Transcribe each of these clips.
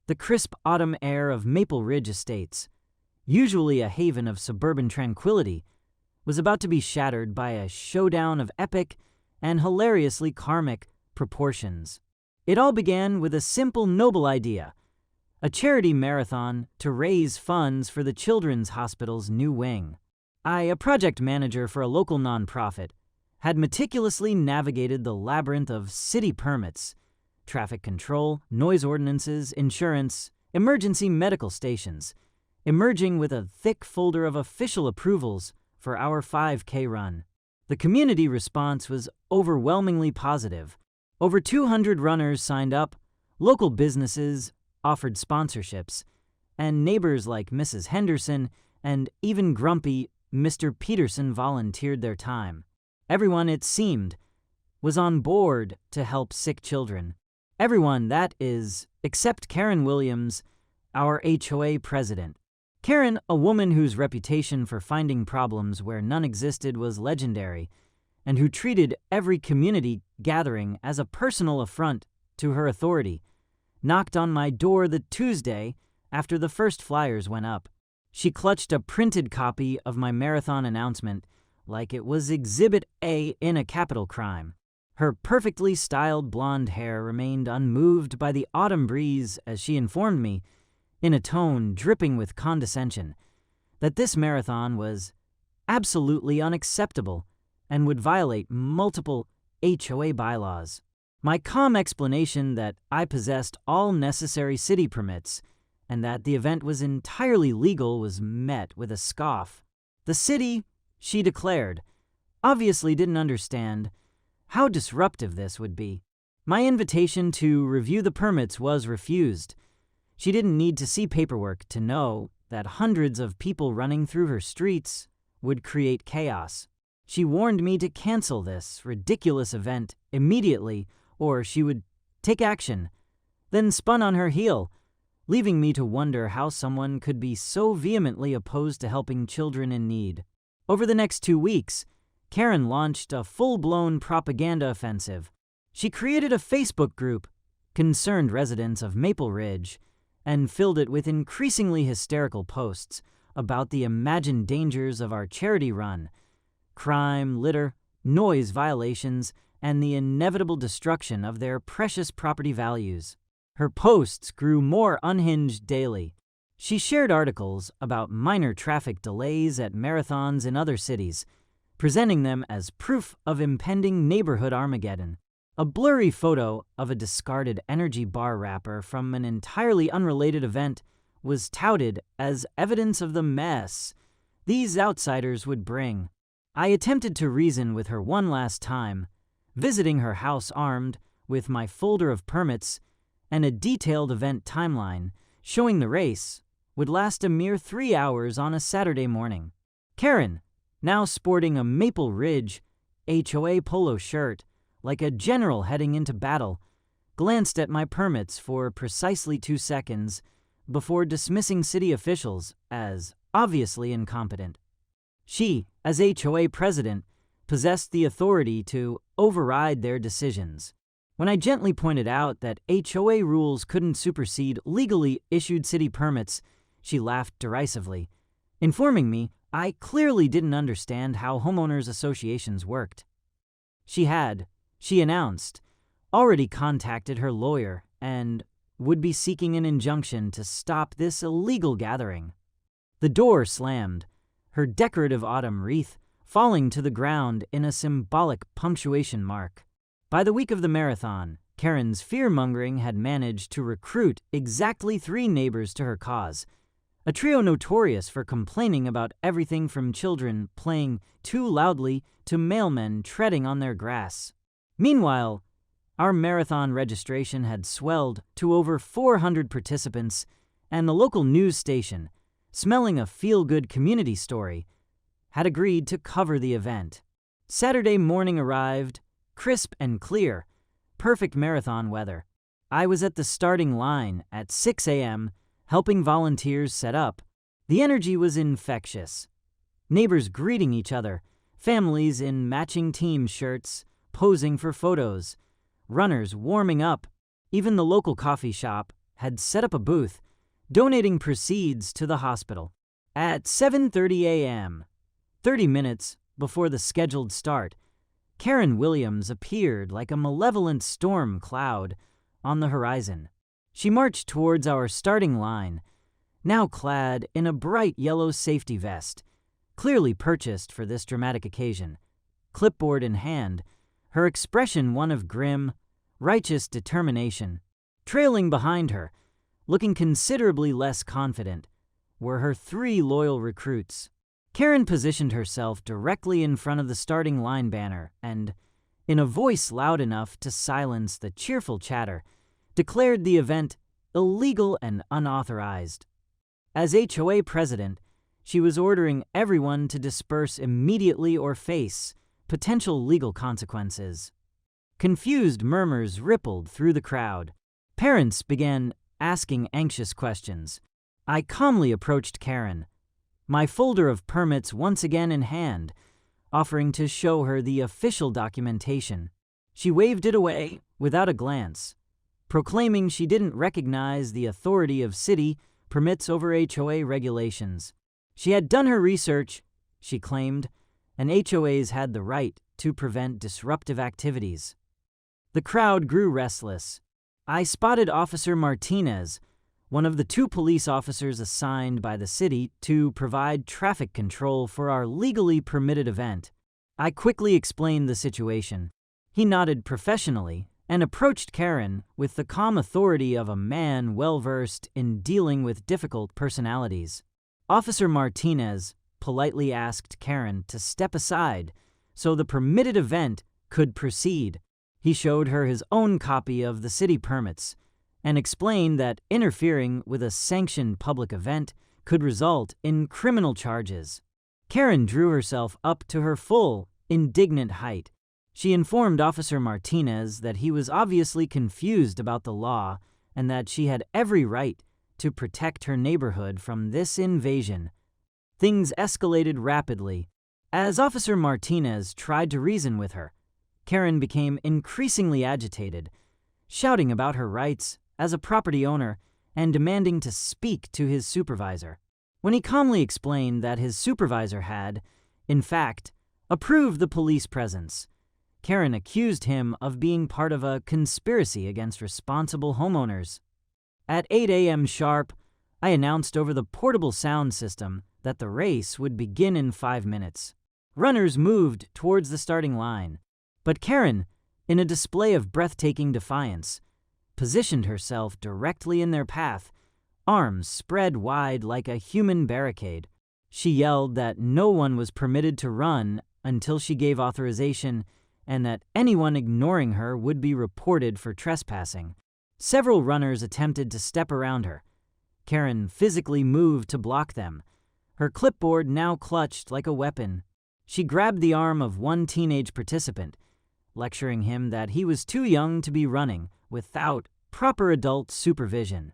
The crisp autumn air of Maple Ridge Estates, usually a haven of suburban tranquility, was about to be shattered by a showdown of epic and hilariously karmic proportions. It all began with a simple, noble idea: a charity marathon to raise funds for the Children's Hospital's new wing. I, a project manager for a local nonprofit, had meticulously navigated the labyrinth of city permits, traffic control, noise ordinances, insurance, emergency medical stations, emerging with a thick folder of official approvals for our 5K run. The community response was overwhelmingly positive. Over 200 runners signed up, local businesses offered sponsorships, and neighbors like Mrs. Henderson and even grumpy Mr. Peterson volunteered their time. Everyone, it seemed, was on board to help sick children. Everyone, that is, except Karen Williams, our HOA president. Karen, a woman whose reputation for finding problems where none existed was legendary, and who treated every community gathering as a personal affront to her authority, knocked on my door the Tuesday after the first flyers went up. She clutched a printed copy of my marathon announcement like it was Exhibit A in a capital crime. Her perfectly styled blonde hair remained unmoved by the autumn breeze as she informed me, in a tone dripping with condescension, that this marathon was absolutely unacceptable and would violate multiple HOA bylaws. My calm explanation that I possessed all necessary city permits and that the event was entirely legal was met with a scoff. The city, she declared, obviously didn't understand how disruptive this would be. My invitation to review the permits was refused. She didn't need to see paperwork to know that hundreds of people running through her streets would create chaos. She warned me to cancel this ridiculous event immediately, or she would take action, then spun on her heel, leaving me to wonder how someone could be so vehemently opposed to helping children in need. Over the next 2 weeks, Karen launched a full-blown propaganda offensive. She created a Facebook group, Concerned Residents of Maple Ridge, and filled it with increasingly hysterical posts about the imagined dangers of our charity run: crime, litter, noise violations, and the inevitable destruction of their precious property values. Her posts grew more unhinged daily. She shared articles about minor traffic delays at marathons in other cities, presenting them as proof of impending neighborhood Armageddon. A blurry photo of a discarded energy bar wrapper from an entirely unrelated event was touted as evidence of the mess these outsiders would bring. I attempted to reason with her one last time, visiting her house armed with my folder of permits and a detailed event timeline showing the race would last a mere 3 hours on a Saturday morning. Karen, now sporting a Maple Ridge HOA polo shirt like a general heading into battle, glanced at my permits for precisely 2 seconds before dismissing city officials as obviously incompetent. She, as HOA president, possessed the authority to override their decisions. When I gently pointed out that HOA rules couldn't supersede legally issued city permits, she laughed derisively, informing me I clearly didn't understand how homeowners associations worked. She announced, already contacted her lawyer and would be seeking an injunction to stop this illegal gathering. The door slammed, her decorative autumn wreath falling to the ground in a symbolic punctuation mark. By the week of the marathon, Karen's fear-mongering had managed to recruit exactly 3 neighbors to her cause, a trio notorious for complaining about everything from children playing too loudly to mailmen treading on their grass. Meanwhile, our marathon registration had swelled to over 400 participants, and the local news station, smelling a feel-good community story, had agreed to cover the event. Saturday morning arrived, crisp and clear, perfect marathon weather. I was at the starting line at 6 a.m., helping volunteers set up. The energy was infectious. Neighbors greeting each other, families in matching team shirts, posing for photos, runners warming up. Even the local coffee shop had set up a booth, donating proceeds to the hospital. At 7:30 a.m., 30 minutes before the scheduled start, Karen Williams appeared like a malevolent storm cloud on the horizon. She marched towards our starting line, now clad in a bright yellow safety vest, clearly purchased for this dramatic occasion. Clipboard in hand, her expression one of grim, righteous determination. Trailing behind her, looking considerably less confident, were her 3 loyal recruits. Karen positioned herself directly in front of the starting line banner and, in a voice loud enough to silence the cheerful chatter, declared the event illegal and unauthorized. As HOA president, she was ordering everyone to disperse immediately or face potential legal consequences. Confused murmurs rippled through the crowd. Parents began asking anxious questions. I calmly approached Karen, my folder of permits once again in hand, offering to show her the official documentation. She waved it away without a glance, proclaiming she didn't recognize the authority of city permits over HOA regulations. She had done her research, she claimed, and HOAs had the right to prevent disruptive activities. The crowd grew restless. I spotted Officer Martinez, one of the 2 police officers assigned by the city to provide traffic control for our legally permitted event. I quickly explained the situation. He nodded professionally and approached Karen with the calm authority of a man well-versed in dealing with difficult personalities. Officer Martinez politely asked Karen to step aside so the permitted event could proceed. He showed her his own copy of the city permits and explained that interfering with a sanctioned public event could result in criminal charges. Karen drew herself up to her full, indignant height. She informed Officer Martinez that he was obviously confused about the law and that she had every right to protect her neighborhood from this invasion. Things escalated rapidly. As Officer Martinez tried to reason with her, Karen became increasingly agitated, shouting about her rights as a property owner and demanding to speak to his supervisor. When he calmly explained that his supervisor had, in fact, approved the police presence, Karen accused him of being part of a conspiracy against responsible homeowners. At 8 a.m. sharp, I announced over the portable sound system that the race would begin in 5 minutes. Runners moved towards the starting line, but Karen, in a display of breathtaking defiance, positioned herself directly in their path, arms spread wide like a human barricade. She yelled that no one was permitted to run until she gave authorization and that anyone ignoring her would be reported for trespassing. Several runners attempted to step around her. Karen physically moved to block them, her clipboard now clutched like a weapon. She grabbed the arm of one teenage participant, lecturing him that he was too young to be running without proper adult supervision.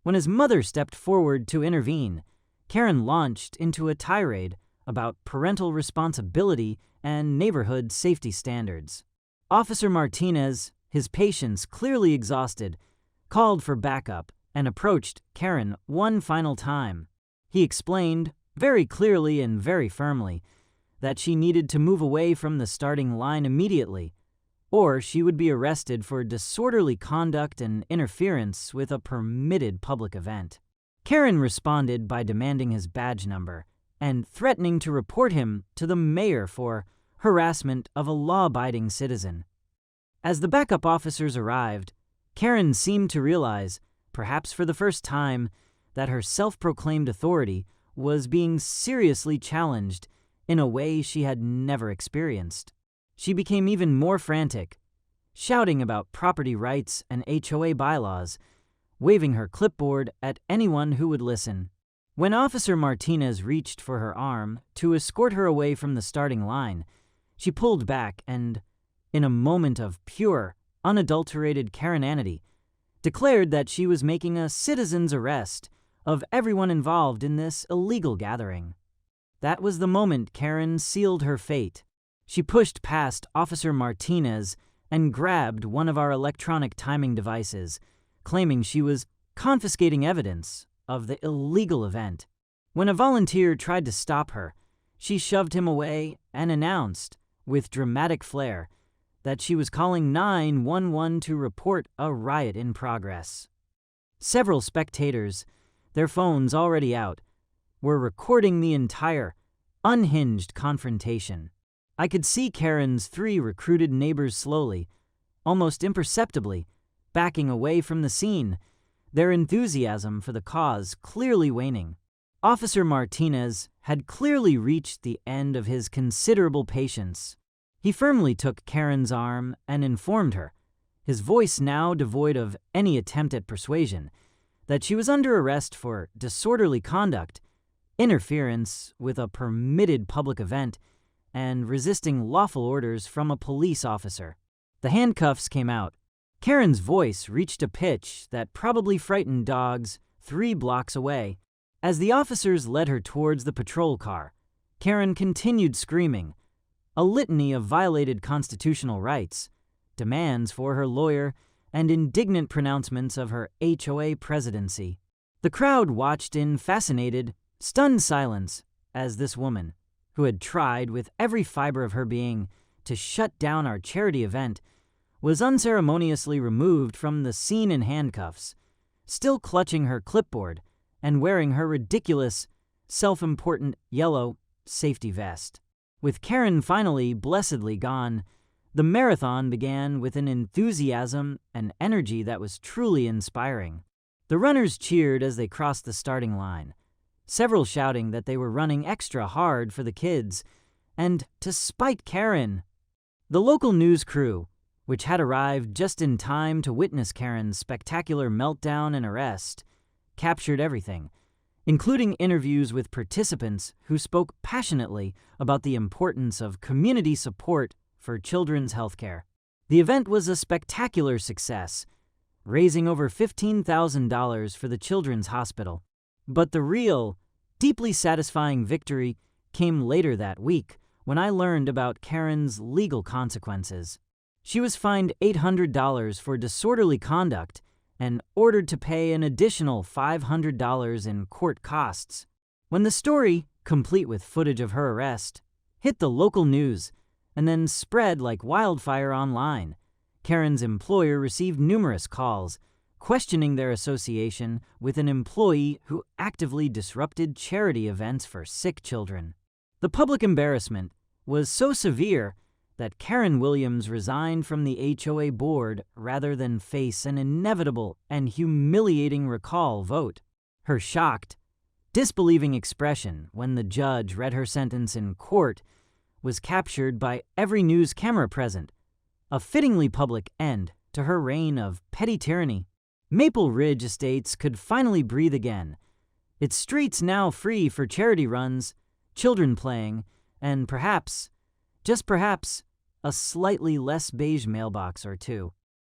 When his mother stepped forward to intervene, Karen launched into a tirade about parental responsibility and neighborhood safety standards. Officer Martinez, his patience clearly exhausted, called for backup and approached Karen one final time. He explained, very clearly and very firmly, that she needed to move away from the starting line immediately, or she would be arrested for disorderly conduct and interference with a permitted public event. Karen responded by demanding his badge number and threatening to report him to the mayor for harassment of a law-abiding citizen. As the backup officers arrived, Karen seemed to realize, perhaps for the first time, that her self-proclaimed authority was being seriously challenged in a way she had never experienced. She became even more frantic, shouting about property rights and HOA bylaws, waving her clipboard at anyone who would listen. When Officer Martinez reached for her arm to escort her away from the starting line, she pulled back and, in a moment of pure, unadulterated Karenanity, declared that she was making a citizen's arrest of everyone involved in this illegal gathering. That was the moment Karen sealed her fate. She pushed past Officer Martinez and grabbed one of our electronic timing devices, claiming she was confiscating evidence of the illegal event. When a volunteer tried to stop her, she shoved him away and announced, with dramatic flair, that she was calling 911 to report a riot in progress. Several spectators, their phones already out, were recording the entire, unhinged confrontation. I could see Karen's 3 recruited neighbors slowly, almost imperceptibly, backing away from the scene, their enthusiasm for the cause clearly waning. Officer Martinez had clearly reached the end of his considerable patience. He firmly took Karen's arm and informed her, his voice now devoid of any attempt at persuasion, that she was under arrest for disorderly conduct, interference with a permitted public event, and resisting lawful orders from a police officer. The handcuffs came out. Karen's voice reached a pitch that probably frightened dogs 3 blocks away. As the officers led her towards the patrol car, Karen continued screaming, a litany of violated constitutional rights, demands for her lawyer, and indignant pronouncements of her HOA presidency. The crowd watched in fascinated, stunned silence as this woman, who had tried with every fiber of her being to shut down our charity event, was unceremoniously removed from the scene in handcuffs, still clutching her clipboard and wearing her ridiculous, self-important yellow safety vest. With Karen finally blessedly gone, the marathon began with an enthusiasm and energy that was truly inspiring. The runners cheered as they crossed the starting line, several shouting that they were running extra hard for the kids and to spite Karen. The local news crew, which had arrived just in time to witness Karen's spectacular meltdown and arrest, captured everything, including interviews with participants who spoke passionately about the importance of community support for children's healthcare. The event was a spectacular success, raising over $15,000 for the Children's Hospital. But the real, deeply satisfying victory came later that week when I learned about Karen's legal consequences. She was fined $800 for disorderly conduct and ordered to pay an additional $500 in court costs. When the story, complete with footage of her arrest, hit the local news and then spread like wildfire online, Karen's employer received numerous calls questioning their association with an employee who actively disrupted charity events for sick children. The public embarrassment was so severe that Karen Williams resigned from the HOA board rather than face an inevitable and humiliating recall vote. Her shocked, disbelieving expression when the judge read her sentence in court was captured by every news camera present, a fittingly public end to her reign of petty tyranny. Maple Ridge Estates could finally breathe again, its streets now free for charity runs, children playing, and perhaps, just perhaps, a slightly less beige mailbox or two.